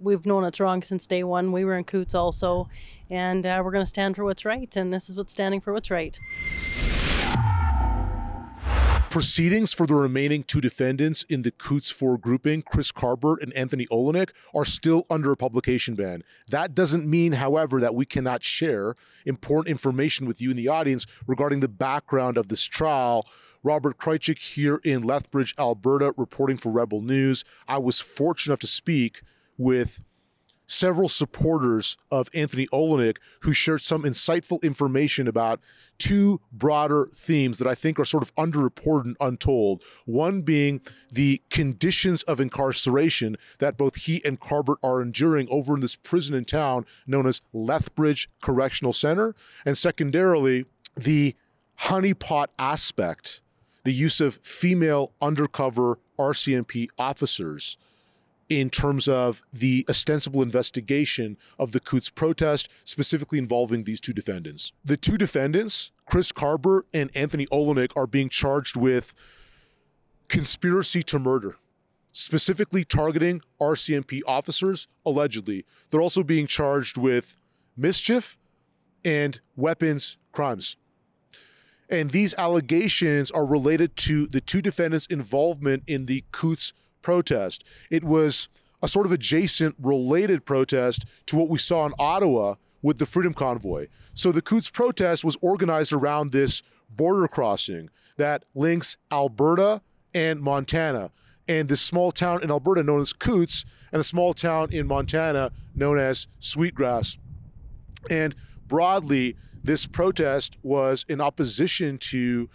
we've known it's wrong since day one. We were in Coutts also, and we're going to stand for what's right, and this is what's standing for what's right. Proceedings for the remaining two defendants in the Coutts 4 grouping, Chris Carbert and Anthony Olienick, are still under a publication ban. That doesn't mean, however, that we cannot share important information with you in the audience regarding the background of this trial. Robert Krajcik here in Lethbridge, Alberta, reporting for Rebel News. I was fortunate enough to speak with several supporters of Anthony Olienick who shared some insightful information about two broader themes that I think are sort of underreported and untold. One being the conditions of incarceration that both he and Carbert are enduring over in this prison in town known as Lethbridge Correctional Center. And secondarily, the honeypot aspect, the use of female undercover RCMP officers in terms of the ostensible investigation of the Coutts protest, specifically involving these two defendants. The two defendants, Chris Carbert and Anthony Olienick, are being charged with conspiracy to murder, specifically targeting RCMP officers, allegedly. They're also being charged with mischief and weapons crimes. And these allegations are related to the two defendants' involvement in the Coutts protest. It was a sort of adjacent, related protest to what we saw in Ottawa with the Freedom Convoy. So the Coutts protest was organized around this border crossing that links Alberta and Montana, and this small town in Alberta known as Coutts, and a small town in Montana known as Sweetgrass. And broadly, this protest was in opposition to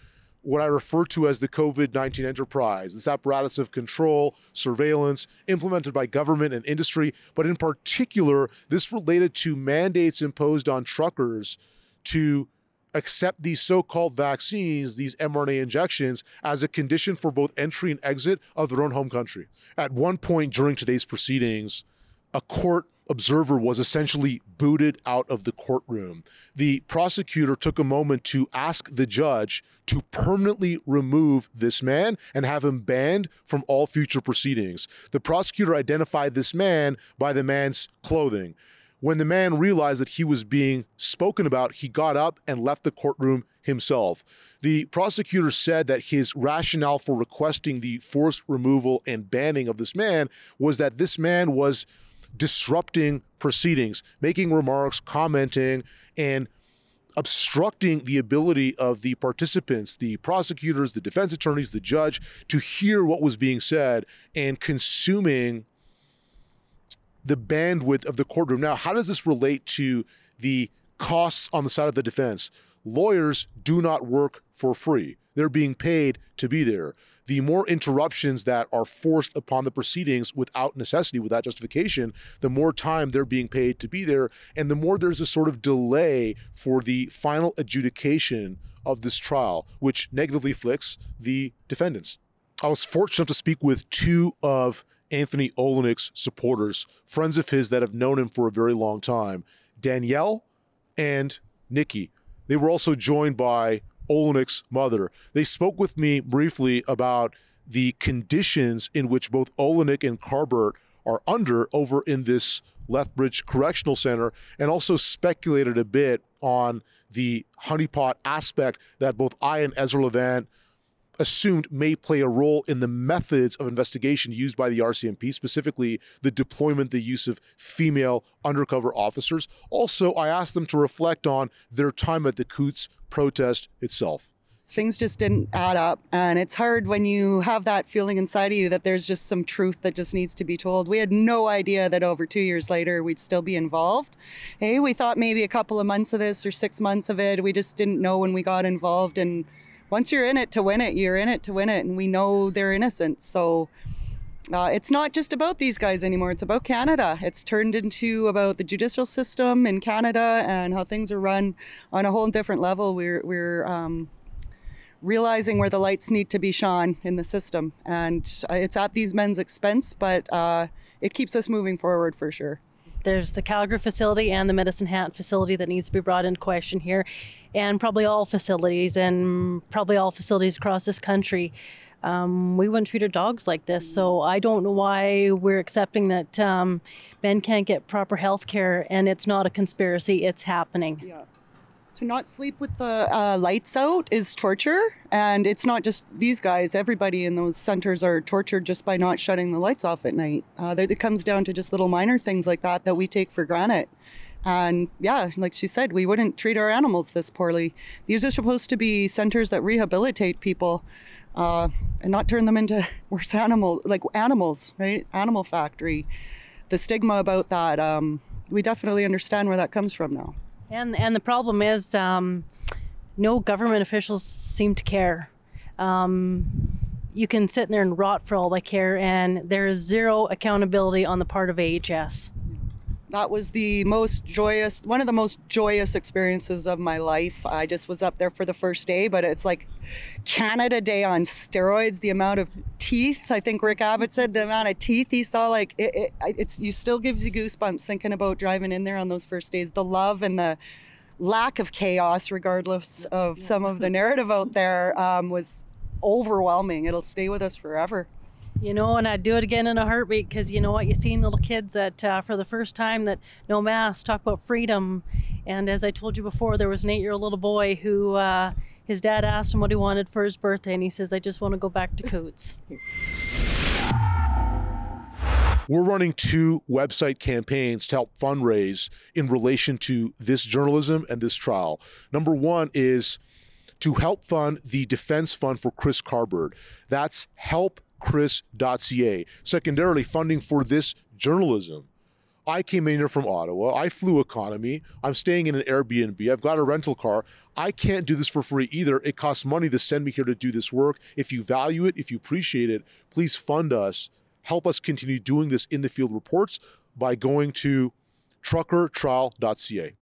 what I refer to as the COVID-19 enterprise, this apparatus of control, surveillance, implemented by government and industry, but in particular, this related to mandates imposed on truckers to accept these so-called vaccines, these mRNA injections, as a condition for both entry and exit of their own home country. At one point during today's proceedings, a court observer was essentially booted out of the courtroom. The prosecutor took a moment to ask the judge to permanently remove this man and have him banned from all future proceedings. The prosecutor identified this man by the man's clothing. When the man realized that he was being spoken about, he got up and left the courtroom himself. The prosecutor said that his rationale for requesting the forced removal and banning of this man was that this man was disrupting proceedings, making remarks, commenting, and obstructing the ability of the participants, the prosecutors, the defense attorneys, the judge, to hear what was being said and consuming the bandwidth of the courtroom. Now, how does this relate to the costs on the side of the defense? Lawyers do not work for free. They're being paid to be there. The more interruptions that are forced upon the proceedings without necessity, without justification, the more time they're being paid to be there, and the more there's a sort of delay for the final adjudication of this trial, which negatively afflicts the defendants. I was fortunate to speak with two of Anthony Olienick's supporters, friends of his that have known him for a very long time, Danielle and Nikki. They were also joined by Olienick's mother. They spoke with me briefly about the conditions in which both Olienick and Carbert are under over in this Lethbridge Correctional Center, and also speculated a bit on the honeypot aspect that both I and Ezra Levant assumed may play a role in the methods of investigation used by the RCMP, specifically the deployment, the use of female undercover officers. Also, I asked them to reflect on their time at the Coutts protest itself. Things just didn't add up, and it's hard when you have that feeling inside of you that there's just some truth that just needs to be told. We had no idea that over 2 years later we'd still be involved. Hey, we thought maybe a couple of months of this or 6 months of it. We just didn't know when we got involved, and once you're in it to win it, you're in it to win it, and we know they're innocent. So it's not just about these guys anymore. It's about Canada. It's turned into about the judicial system in Canada and how things are run on a whole different level. We're realizing where the lights need to be shone in the system, and it's at these men's expense, but it keeps us moving forward for sure. There's the Calgary facility and the Medicine Hat facility that needs to be brought into question here, and probably all facilities across this country. we wouldn't treat our dogs like this. So I don't know why we're accepting that Ben can't get proper health care, and it's not a conspiracy, it's happening. Yeah. To not sleep with the lights out is torture. And it's not just these guys. Everybody in those centers are tortured just by not shutting the lights off at night. It comes down to just little minor things like that that we take for granted. And yeah, like she said, we wouldn't treat our animals this poorly. These are supposed to be centers that rehabilitate people and not turn them into worse animals, right? Animal factory. The stigma about that, we definitely understand where that comes from now. And the problem is no government officials seem to care. You can sit in there and rot for all they care, and there is zero accountability on the part of AHS. That was one of the most joyous experiences of my life. I just was up there for the first day, but it's like Canada Day on steroids. The amount of teeth, I think Rick Abbott said, the amount of teeth he saw, like you still gives you goosebumps thinking about driving in there on those first days. The love and the lack of chaos, regardless of some of the narrative out there, was overwhelming. It'll stay with us forever. You know, and I'd do it again in a heartbeat, because you know what, you seen little kids that for the first time that no mask, talk about freedom. And as I told you before, there was an 8-year-old little boy who his dad asked him what he wanted for his birthday, and he says, I just want to go back to Coutts. We're running 2 website campaigns to help fundraise in relation to this journalism and this trial. Number 1 is to help fund the defense fund for Chris Carberd. That's helpchris.ca. Secondarily, funding for this journalism. I came in here from Ottawa. I flew economy. I'm staying in an Airbnb. I've got a rental car. I can't do this for free either. It costs money to send me here to do this work. If you value it, if you appreciate it, please fund us. Help us continue doing this in the field reports by going to truckertrial.ca.